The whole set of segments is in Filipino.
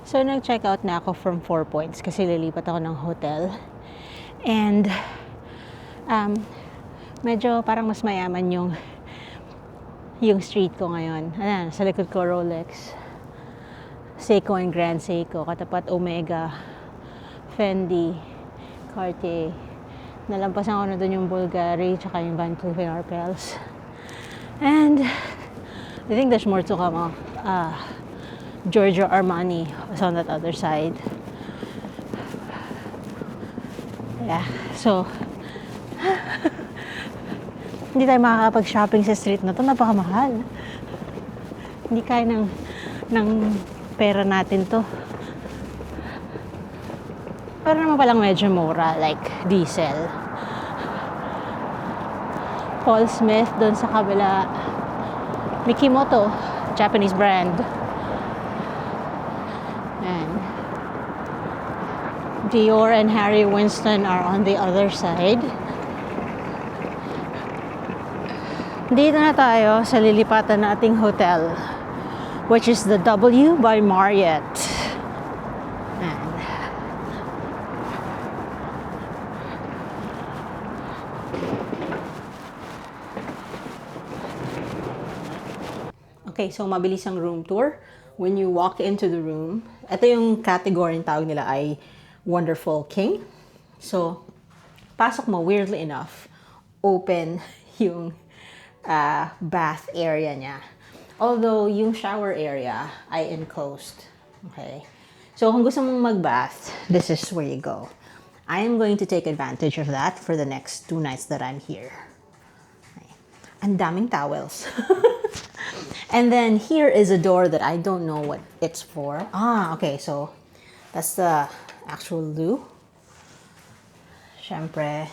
So, nag-check out na ako from 4 Points kasi lilipat ako ng hotel. And, medyo parang mas mayaman yung street ko ngayon. Ayan, sa likod ko, Rolex, Seiko and Grand Seiko, katapat Omega, Fendi, Cartier. Nalampasan ko na dun yung Bulgari, tsaka yung Van Cleef & Arpels. And, I think there's more to come. Giorgio Armani was on that other side. Yeah, so hindi tayo makakapag-shopping sa street na to, napakamahal. Hindi kaya ng pera natin to. Pero naman palang medyo mura, like diesel. Paul Smith doon sa kabila. Mikimoto, Japanese brand. And Dior and Harry Winston are on the other side. Dito na tayo sa lilipatan nating hotel, which is the W by Marriott. And okay, so mabilis ang room tour. When you walk into the room, ito yung category ng tawag nila ay Wonderful King. So, pasok mo, weirdly enough, open yung bath area niya. Although, yung shower area ay enclosed. Okay? So, kung gusto mong mag-bath, this is where you go. I am going to take advantage of that for the next 2 nights that I'm here. Okay. Ang daming towels. And then here is a door that I don't know what it's for. Okay, so that's the actual loo. Syempre,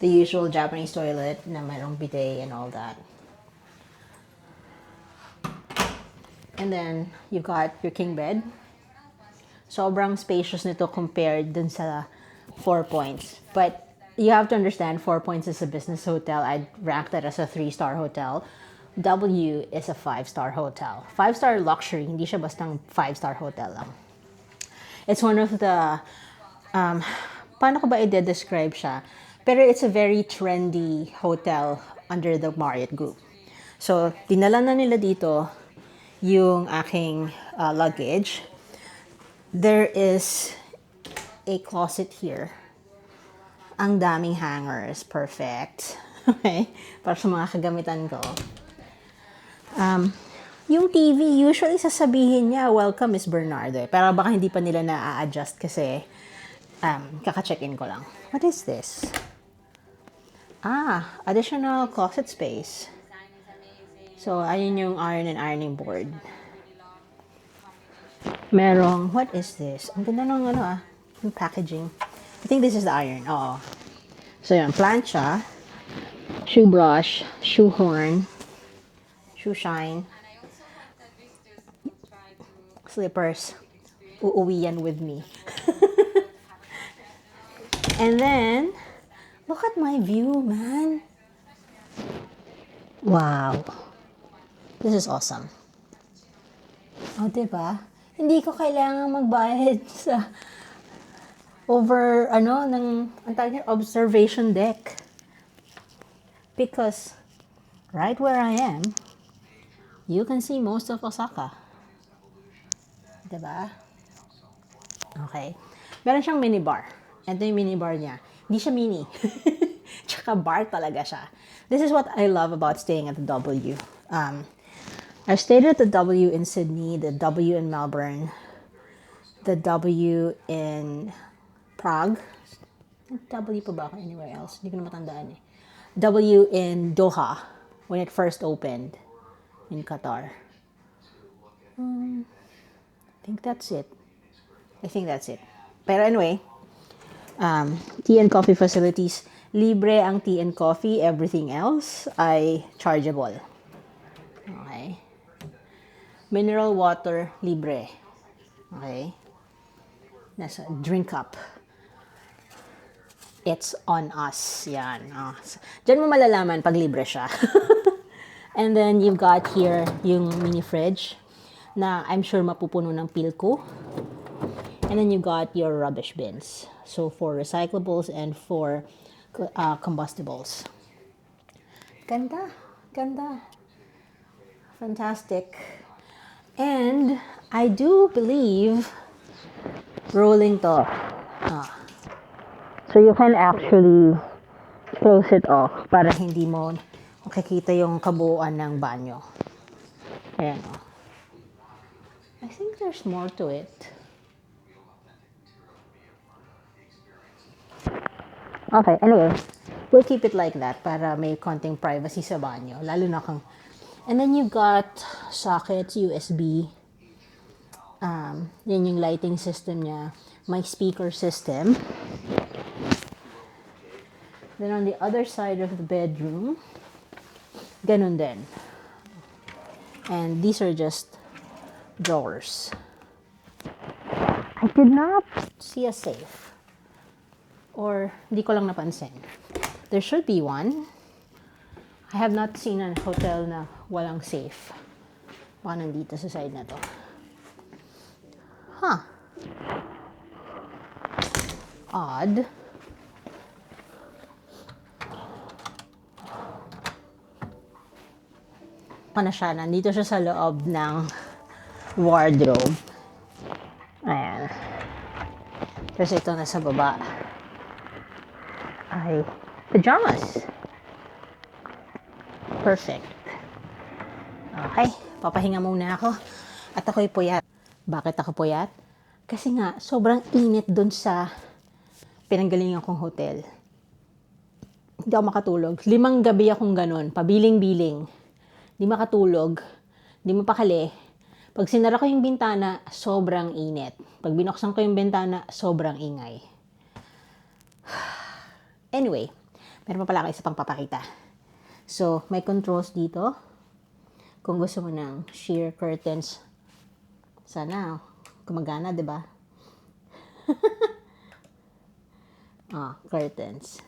the usual Japanese toilet na mayroong bidet and all that. And then you got your king bed. Sobrang spacious nito compared dun sa 4 Points. But you have to understand, 4 Points is a business hotel. I'd rank that as a 3-star hotel. W is a 5-star hotel. 5-star luxury, hindi siya bastang 5-star hotel lang. It's one of the, paano ko ba i-describe siya? Pero it's a very trendy hotel under the Marriott Group. So, dinala na nila dito yung aking luggage. There is a closet here. Ang daming hangers. Perfect. Okay? Para sa mga kagamitan ko. Yung TV, usually sasabihin niya, welcome Miss Bernardo. Pero baka hindi pa nila na-adjust kasi kaka-check-in ko lang. What is this? Additional closet space. So, ayun yung iron and ironing board. Merong, what is this? Ang ganda ng yung packaging. I think this is the iron. Oo. So, yun. Plancha, shoe brush, shoe horn, shoe shine, slippers. Uuwi yan with me. And then, look at my view, man. Wow. This is awesome. Diba? Hindi ko kailangan magbayad sa observation deck. Because right where I am, you can see most of Osaka. Diba? Okay. Meron siyang minibar. Ito yung minibar niya. Hindi siya mini. Tsaka bar talaga siya. This is what I love about staying at the W. I've stayed at the W in Sydney, the W in Melbourne, the W in Prague. W pa ba ako anywhere else? Hindi ko na matandaan eh. W in Doha, when it first opened in Qatar. I think that's it. Pero anyway, tea and coffee facilities. Libre ang tea and coffee. Everything else ay chargeable. Okay. Mineral water, libre. Okay. Nasa drink cup. It's on us. Yan. Diyan mo malalaman pag libre siya. And then you've got here yung mini fridge. na I'm sure mapupuno ng pilko. And then you got your rubbish bins. So for recyclables and for combustibles. Ganda. Ganda. Fantastic. And I do believe rolling to. So you can actually close it off para hindi mo makikita yung kabuuan ng banyo. Ayan o. I think there's more to it. Okay, anyway. We'll keep it like that para may konting privacy sa banyo. Lalo na kung... And then you got sockets, USB. Yan yung lighting system niya. My speaker system. Then on the other side of the bedroom, ganun din. And these are just drawers. I did not see a safe. Or hindi ko lang napansin. There should be one. I have not seen a hotel na walang safe. Baka nandito sa side na to. Huh. Odd. Ano siya, nandito siya sa loob ng wardrobe. Ayan. Kasi ito nasa baba ay pajamas. Perfect. Okay, papahinga muna ako. At ako'y puyat. Bakit ako puyat? Kasi nga, sobrang init dun sa pinanggalingan kong hotel. Hindi ako makatulog. 5 gabi akong ganun, pabiling-biling. Hindi makatulog, hindi mapakali. Pag sinara ko yung bintana, sobrang init. Pag binuksan ko yung bintana, sobrang ingay. Anyway, meron pa pala ako isa pang papakita. So, may controls dito. Kung gusto mo ng sheer curtains, sana gumagana, di ba? Curtains.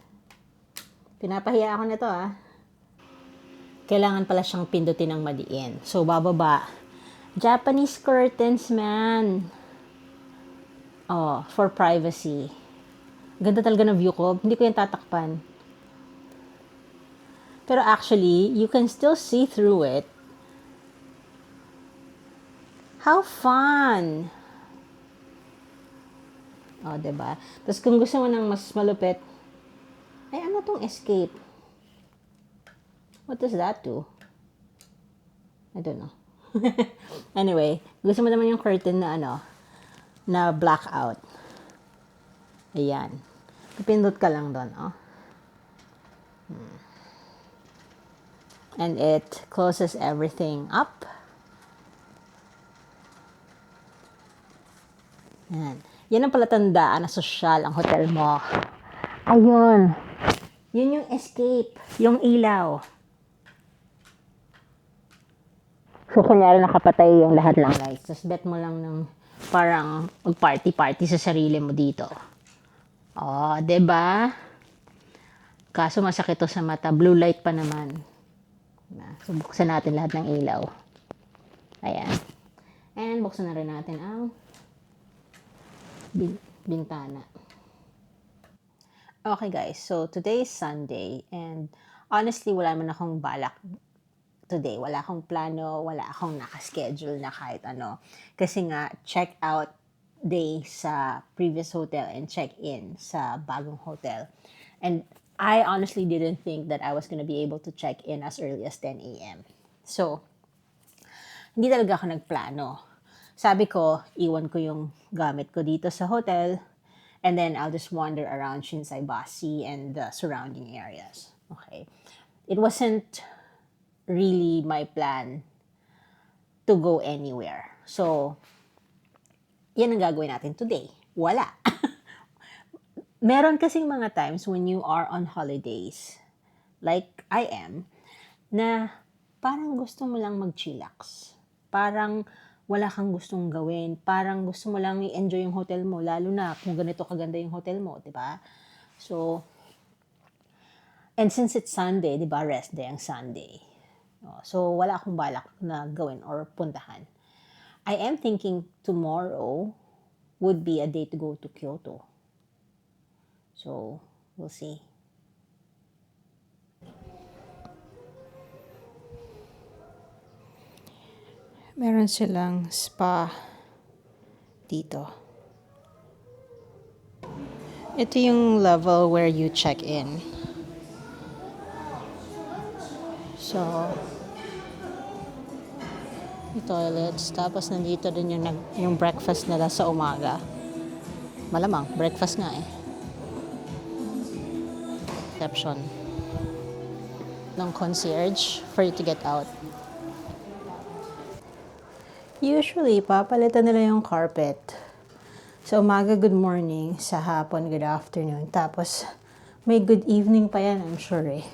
Pinapahiya ako nito Kailangan pala siyang pindutin ng madiin. So, bababa. Japanese curtains, man. For privacy. Ganda talaga ng view ko. Hindi ko yung tatakpan. Pero actually, you can still see through it. How fun! Diba? Tapos kung gusto mo ng mas malupit, ay ano tong escape? What does that do? I don't know. Anyway, gusto mo naman yung curtain na na blackout. Ayan. Pipindot ka lang doon, And it closes everything up. Ayan. Yan ang palatandaan na sosyal ang hotel mo. Ayun. Yun yung escape. Yung ilaw. So, kunyari nakapatay yung lahat ng lights. Tapos bet mo lang ng parang party-party sa sarili mo dito. Diba? Kaso masakit to sa mata. Blue light pa naman. So, buksan natin lahat ng ilaw. Ayan. And buksan na rin natin ang bintana. Okay guys, so today is Sunday and honestly wala man akong balak today. Wala akong plano, wala akong nakaschedule na kahit ano. Kasi nga, check out day sa previous hotel and check in sa bagong hotel. And I honestly didn't think that I was gonna be able to check in as early as 10 a.m. So, hindi talaga ako nagplano. Sabi ko, iwan ko yung gamit ko dito sa hotel and then I'll just wander around Shinsai Bashi and the surrounding areas. Okay. It wasn't really my plan to go anywhere. So, yan ang gagawin natin today. Wala. Meron kasing mga times when you are on holidays, like I am, na parang gusto mo lang mag-chillax. Parang wala kang gustong gawin. Parang gusto mo lang i-enjoy yung hotel mo, lalo na kung ganito kaganda yung hotel mo, di ba? So, and since it's Sunday, di ba, rest day ang Sunday. So, wala akong balak na gawin or puntahan. I am thinking tomorrow would be a day to go to Kyoto. So, we'll see. Meron silang spa dito. Ito yung level where you check in. So, yung toilets. Tapos nandito din yung breakfast nila sa umaga. Malamang, breakfast nga eh. Reception ng concierge for you to get out. Usually, papalitan nila yung carpet. Sa umaga, good morning. Sa hapon, good afternoon. Tapos, may good evening pa yan, I'm sure eh.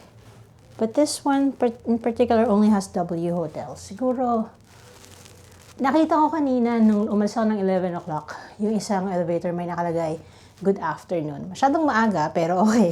But this one in particular only has W hotels. Siguro, nakita ko kanina nung umalis ako ng 11 o'clock, yung isang elevator may nakalagay, good afternoon. Masyadong maaga, pero okay.